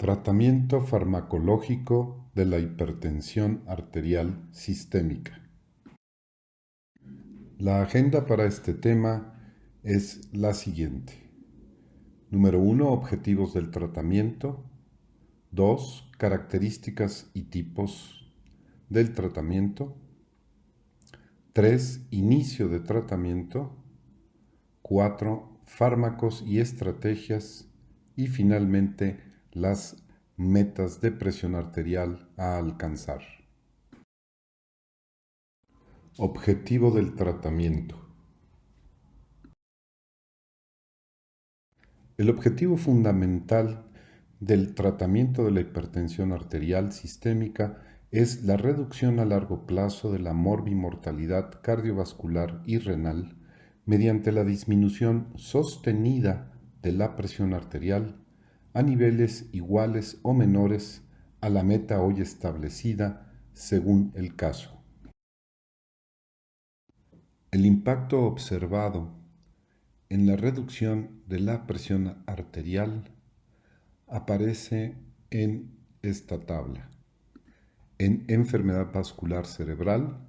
Tratamiento farmacológico de la hipertensión arterial sistémica. La agenda para este tema es la siguiente. Número 1, objetivos del tratamiento. 2, características y tipos del tratamiento. 3, inicio de tratamiento. 4, fármacos y estrategias. Y finalmente, las metas de presión arterial a alcanzar. Objetivo del tratamiento. El objetivo fundamental del tratamiento de la hipertensión arterial sistémica es la reducción a largo plazo de la morbimortalidad cardiovascular y renal mediante la disminución sostenida de la presión arterial a niveles iguales o menores a la meta hoy establecida según el caso. El impacto observado en la reducción de la presión arterial aparece en esta tabla. En enfermedad vascular cerebral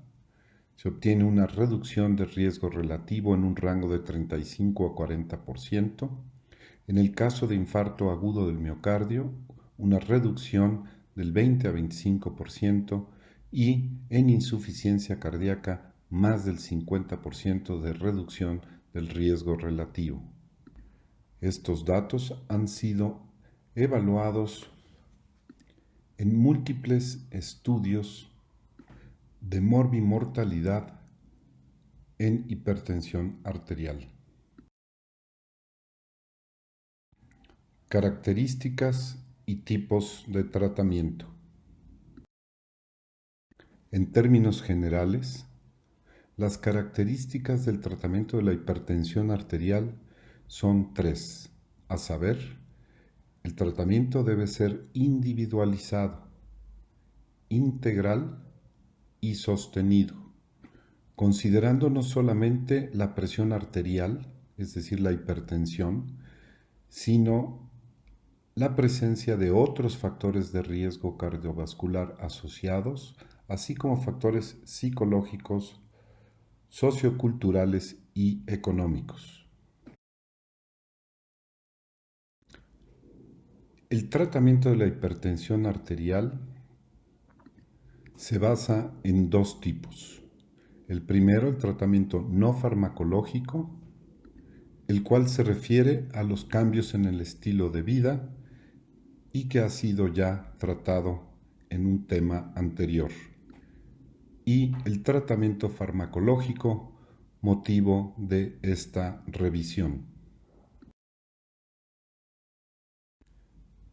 se obtiene una reducción de riesgo relativo en un rango de 35 a 40%. En el caso de infarto agudo del miocardio, una reducción del 20 a 25% y en insuficiencia cardíaca más del 50% de reducción del riesgo relativo. Estos datos han sido evaluados en múltiples estudios de morbimortalidad en hipertensión arterial. Características y tipos de tratamiento. En términos generales, las características del tratamiento de la hipertensión arterial son 3, a saber, el tratamiento debe ser individualizado, integral y sostenido, considerando no solamente la presión arterial, es decir, la hipertensión, sino la presencia de otros factores de riesgo cardiovascular asociados, así como factores psicológicos, socioculturales y económicos. El tratamiento de la hipertensión arterial se basa en dos tipos. El primero, el tratamiento no farmacológico, el cual se refiere a los cambios en el estilo de vida y que ha sido ya tratado en un tema anterior. Y el tratamiento farmacológico, motivo de esta revisión.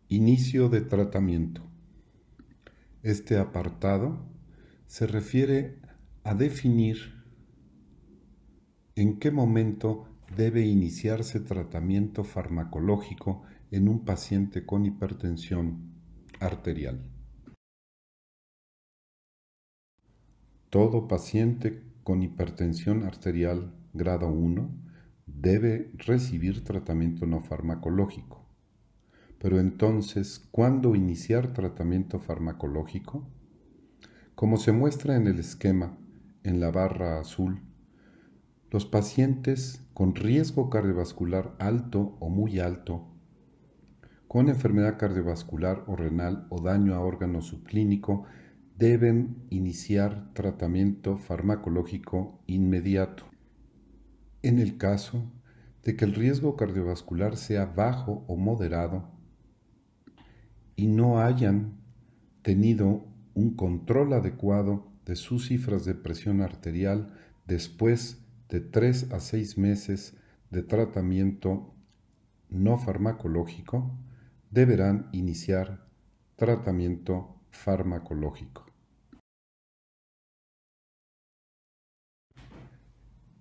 Inicio de tratamiento. Este apartado se refiere a definir en qué momento debe iniciarse tratamiento farmacológico en un paciente con hipertensión arterial. Todo paciente con hipertensión arterial grado 1 debe recibir tratamiento no farmacológico. Pero entonces, ¿cuándo iniciar tratamiento farmacológico? Como se muestra en el esquema, en la barra azul, los pacientes con riesgo cardiovascular alto o muy alto, con enfermedad cardiovascular o renal o daño a órgano subclínico, deben iniciar tratamiento farmacológico inmediato. En el caso de que el riesgo cardiovascular sea bajo o moderado y no hayan tenido un control adecuado de sus cifras de presión arterial después de 3 a 6 meses de tratamiento no farmacológico, deberán iniciar tratamiento farmacológico.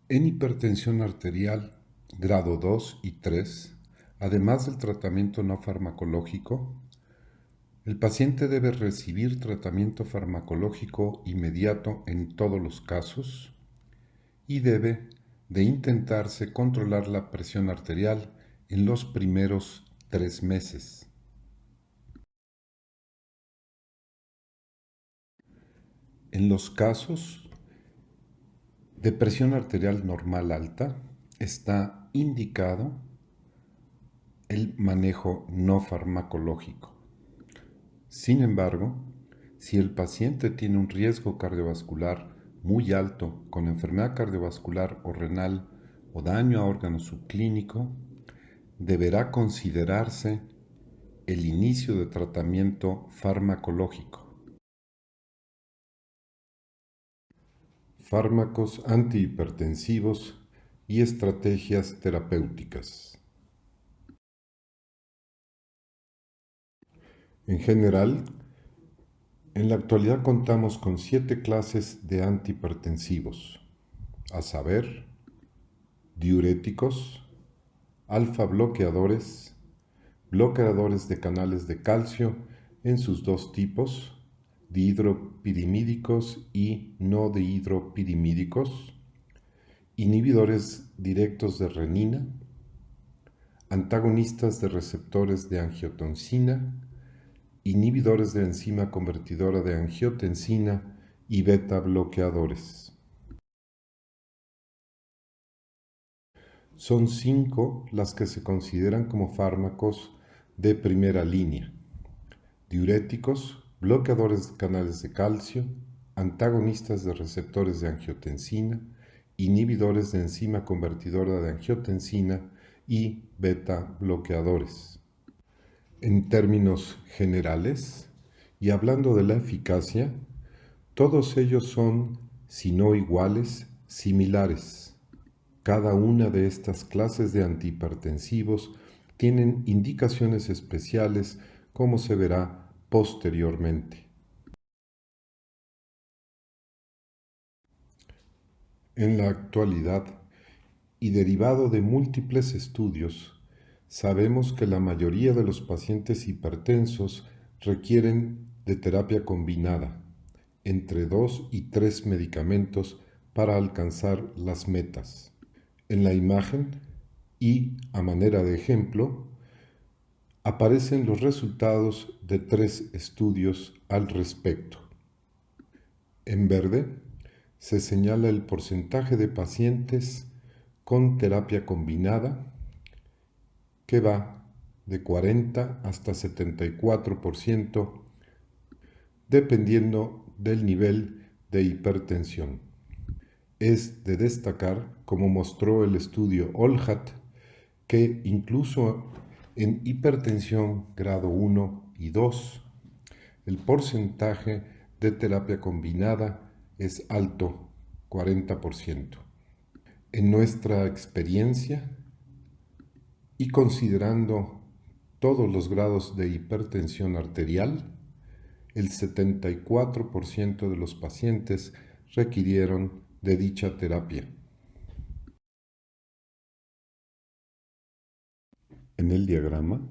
En hipertensión arterial grado 2 y 3, además del tratamiento no farmacológico, el paciente debe recibir tratamiento farmacológico inmediato en todos los casos y debe de intentarse controlar la presión arterial en los primeros 3 meses. En los casos de presión arterial normal alta está indicado el manejo no farmacológico. Sin embargo, si el paciente tiene un riesgo cardiovascular muy alto con enfermedad cardiovascular o renal o daño a órgano subclínico, deberá considerarse el inicio de tratamiento farmacológico. Fármacos antihipertensivos y estrategias terapéuticas. En general, en la actualidad contamos con 7 clases de antihipertensivos, a saber, diuréticos, alfa bloqueadores, bloqueadores de canales de calcio en sus dos tipos, dihidropirimídicos y no dihidropirimídicos, inhibidores directos de renina, antagonistas de receptores de angiotensina, inhibidores de enzima convertidora de angiotensina y beta bloqueadores. Son 5 las que se consideran como fármacos de primera línea: diuréticos, bloqueadores de canales de calcio, antagonistas de receptores de angiotensina, inhibidores de enzima convertidora de angiotensina y beta bloqueadores. En términos generales, y hablando de la eficacia, todos ellos son, si no iguales, similares. Cada una de estas clases de antihipertensivos tienen indicaciones especiales, como se verá posteriormente. En la actualidad, y derivado de múltiples estudios, sabemos que la mayoría de los pacientes hipertensos requieren de terapia combinada, entre 2 y 3 medicamentos para alcanzar las metas. En la imagen, y a manera de ejemplo, aparecen los resultados de 3 estudios al respecto. En verde se señala el porcentaje de pacientes con terapia combinada, que va de 40 hasta 74%, dependiendo del nivel de hipertensión. Es de destacar, como mostró el estudio OLHAT, que incluso en hipertensión grado 1 y 2, el porcentaje de terapia combinada es alto, 40%. En nuestra experiencia, y considerando todos los grados de hipertensión arterial, el 74% de los pacientes requirieron de dicha terapia. En el diagrama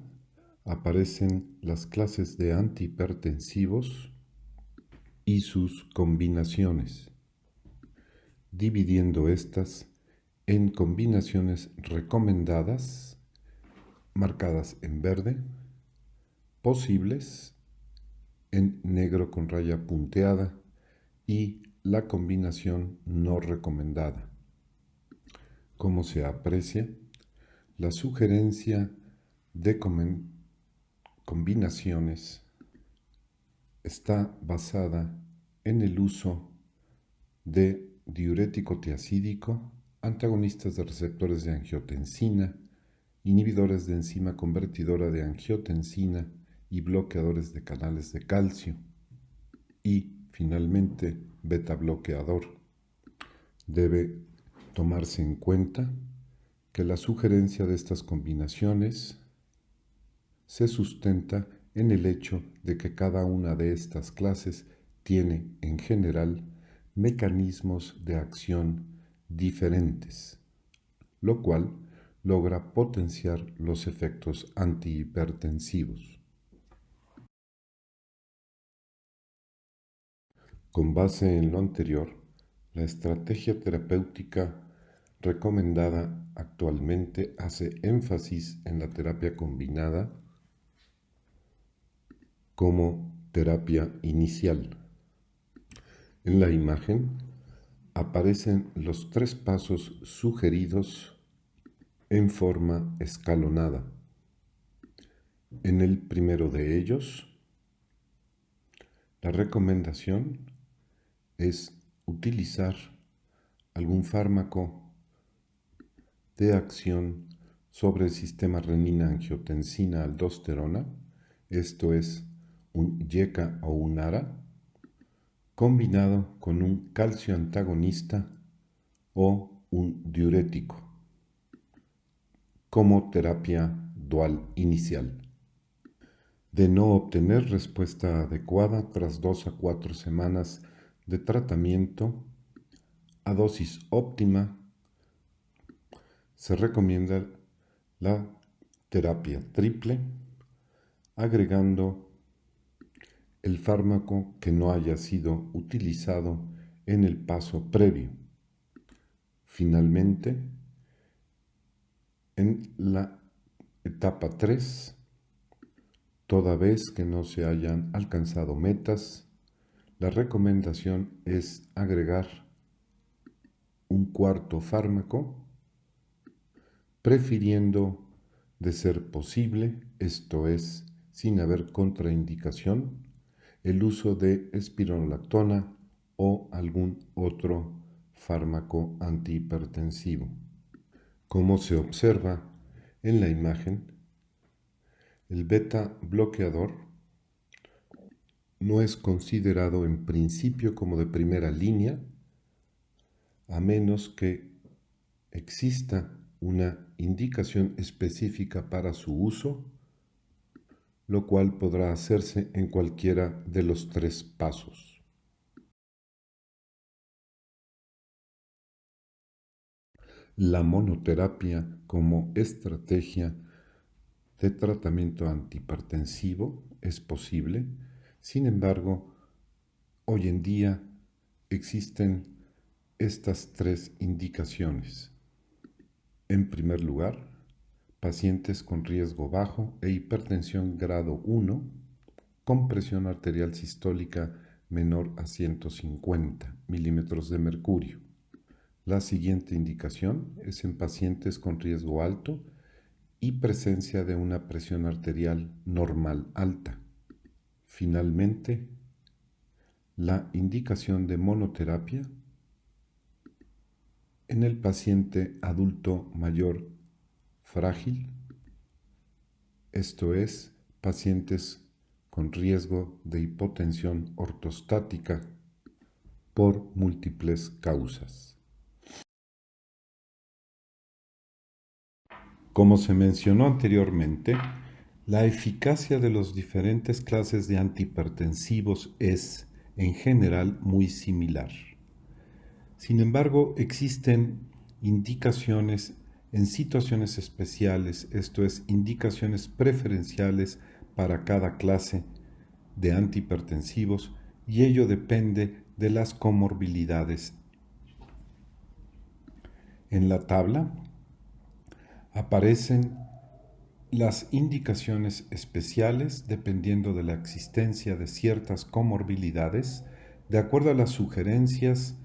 aparecen las clases de antihipertensivos y sus combinaciones, dividiendo estas en combinaciones recomendadas, marcadas en verde, posibles, en negro con raya punteada, y la combinación no recomendada. Como se aprecia, la sugerencia de combinaciones está basada en el uso de diurético tiacídico, antagonistas de receptores de angiotensina, inhibidores de enzima convertidora de angiotensina y bloqueadores de canales de calcio, y finalmente beta bloqueador. Debe tomarse en cuenta que la sugerencia de estas combinaciones se sustenta en el hecho de que cada una de estas clases tiene, en general, mecanismos de acción diferentes, lo cual logra potenciar los efectos antihipertensivos. Con base en lo anterior, la estrategia terapéutica recomendada actualmente hace énfasis en la terapia combinada como terapia inicial. En la imagen aparecen los 3 pasos sugeridos en forma escalonada. En el primero de ellos, la recomendación es utilizar algún fármaco de acción sobre el sistema renina-angiotensina-aldosterona, esto es un YECA o un ARA, combinado con un calcio antagonista o un diurético, como terapia dual inicial. De no obtener respuesta adecuada tras 2 a 4 semanas de tratamiento a dosis óptima, se recomienda la terapia triple, agregando el fármaco que no haya sido utilizado en el paso previo. Finalmente, en la etapa 3, toda vez que no se hayan alcanzado metas, la recomendación es agregar un cuarto fármaco, prefiriendo, de ser posible, esto es, sin haber contraindicación, el uso de espironolactona o algún otro fármaco antihipertensivo. Como se observa en la imagen, el beta bloqueador no es considerado en principio como de primera línea, a menos que exista una indicación específica para su uso, lo cual podrá hacerse en cualquiera de los 3 pasos. La monoterapia como estrategia de tratamiento antihipertensivo es posible, sin embargo, hoy en día existen estas 3 indicaciones. En primer lugar, pacientes con riesgo bajo e hipertensión grado 1 con presión arterial sistólica menor a 150 milímetros de mercurio. La siguiente indicación es en pacientes con riesgo alto y presencia de una presión arterial normal alta. Finalmente, la indicación de monoterapia en el paciente adulto mayor frágil, esto es, pacientes con riesgo de hipotensión ortostática por múltiples causas. Como se mencionó anteriormente, la eficacia de las diferentes clases de antihipertensivos es, en general, muy similar. Sin embargo, existen indicaciones en situaciones especiales, esto es, indicaciones preferenciales para cada clase de antihipertensivos, y ello depende de las comorbilidades. En la tabla aparecen las indicaciones especiales dependiendo de la existencia de ciertas comorbilidades, de acuerdo a las sugerencias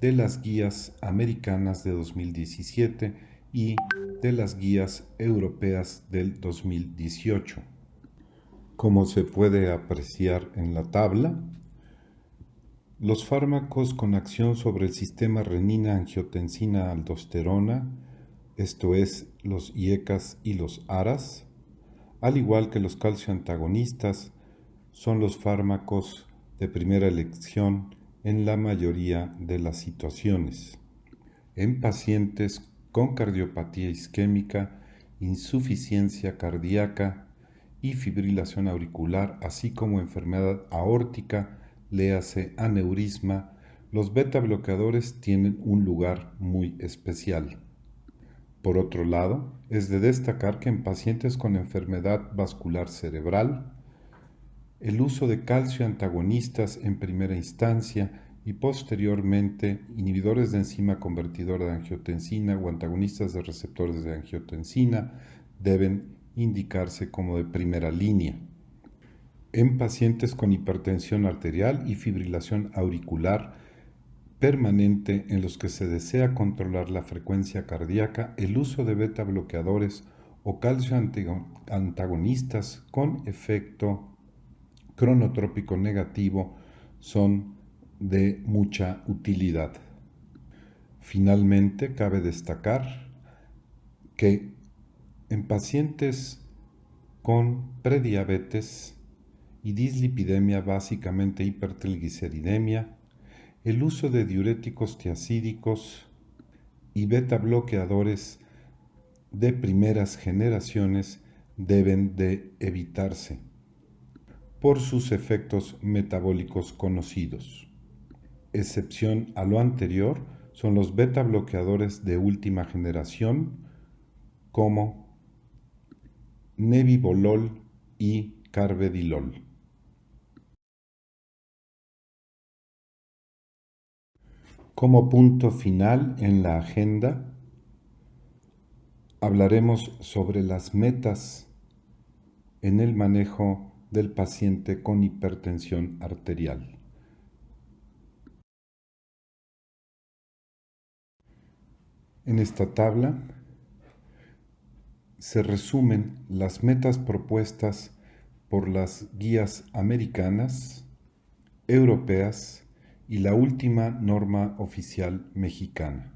de las guías americanas de 2017 y de las guías europeas del 2018. Como se puede apreciar en la tabla, los fármacos con acción sobre el sistema renina-angiotensina-aldosterona, esto es, los YECAs y los ARAs, al igual que los calcioantagonistas, son los fármacos de primera elección en la mayoría de las situaciones. En pacientes con cardiopatía isquémica, insuficiencia cardíaca y fibrilación auricular, así como enfermedad aórtica, léase aneurisma, los beta bloqueadores tienen un lugar muy especial. Por otro lado, es de destacar que en pacientes con enfermedad vascular cerebral, el uso de calcio antagonistas en primera instancia y posteriormente inhibidores de enzima convertidora de angiotensina o antagonistas de receptores de angiotensina deben indicarse como de primera línea. En pacientes con hipertensión arterial y fibrilación auricular, permanente en los que se desea controlar la frecuencia cardíaca, el uso de beta bloqueadores o calcio antagonistas con efecto cronotrópico negativo son de mucha utilidad. Finalmente, cabe destacar que en pacientes con prediabetes y dislipidemia, básicamente hipertrigliceridemia, el uso de diuréticos tiacídicos y beta bloqueadores de primeras generaciones deben de evitarse por sus efectos metabólicos conocidos. Excepción a lo anterior son los beta bloqueadores de última generación como nebivolol y carvedilol. Como punto final en la agenda, hablaremos sobre las metas en el manejo del paciente con hipertensión arterial. En esta tabla se resumen las metas propuestas por las guías americanas, europeas y la última norma oficial mexicana.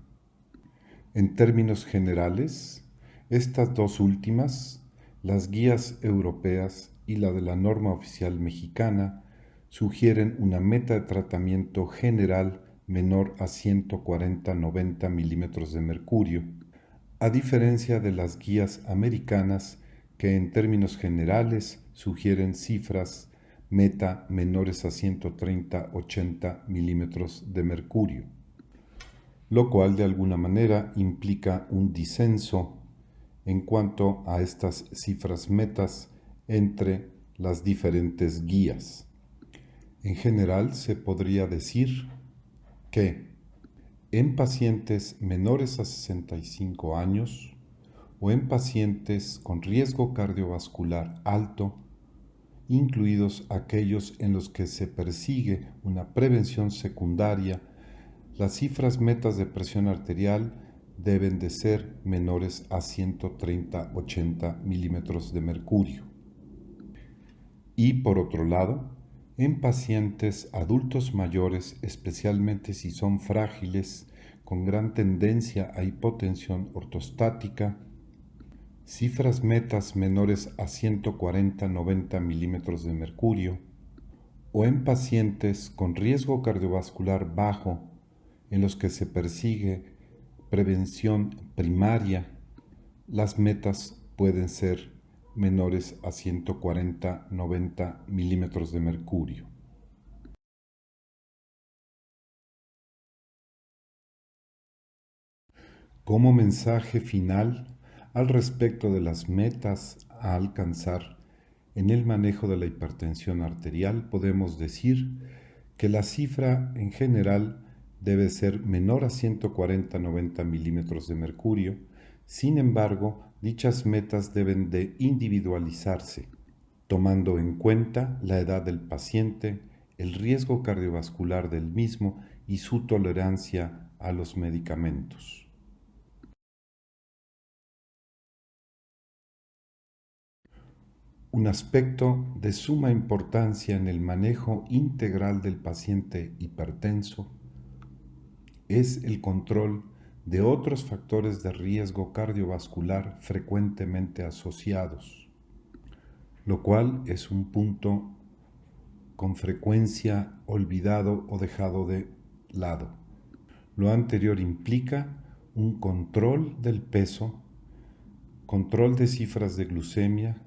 En términos generales, estas dos últimas, las guías europeas y la de la norma oficial mexicana, sugieren una meta de tratamiento general menor a 140-90 milímetros de mercurio, a diferencia de las guías americanas que en términos generales sugieren cifras meta menores a 130-80 milímetros de mercurio, lo cual de alguna manera implica un disenso en cuanto a estas cifras metas entre las diferentes guías. En general se podría decir que en pacientes menores a 65 años o en pacientes con riesgo cardiovascular alto, incluidos aquellos en los que se persigue una prevención secundaria, las cifras metas de presión arterial deben de ser menores a 130-80 milímetros de mercurio. Y por otro lado, en pacientes adultos mayores, especialmente si son frágiles, con gran tendencia a hipotensión ortostática, cifras metas menores a 140-90 milímetros de mercurio, o en pacientes con riesgo cardiovascular bajo, en los que se persigue prevención primaria, las metas pueden ser menores a 140-90 milímetros de mercurio. Como mensaje final al respecto de las metas a alcanzar en el manejo de la hipertensión arterial, podemos decir que la cifra en general debe ser menor a 140-90 milímetros de mercurio. Sin embargo, dichas metas deben de individualizarse, tomando en cuenta la edad del paciente, el riesgo cardiovascular del mismo y su tolerancia a los medicamentos. Un aspecto de suma importancia en el manejo integral del paciente hipertenso es el control de otros factores de riesgo cardiovascular frecuentemente asociados, lo cual es un punto con frecuencia olvidado o dejado de lado. Lo anterior implica un control del peso, control de cifras de glucemia,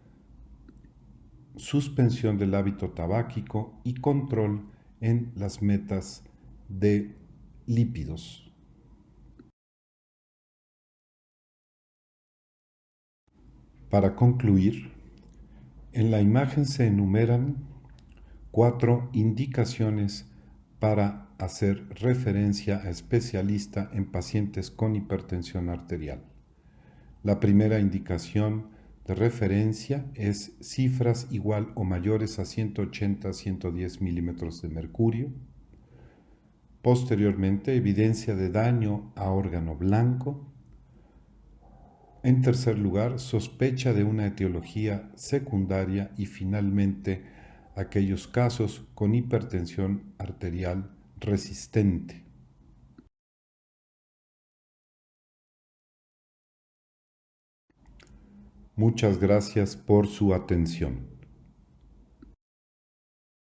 suspensión del hábito tabáquico y control en las metas de lípidos. Para concluir, en la imagen se enumeran 4 indicaciones para hacer referencia a especialista en pacientes con hipertensión arterial. La primera indicación de referencia es cifras igual o mayores a 180-110 milímetros de mercurio. Posteriormente, evidencia de daño a órgano blanco. En tercer lugar, sospecha de una etiología secundaria y finalmente aquellos casos con hipertensión arterial resistente. Muchas gracias por su atención.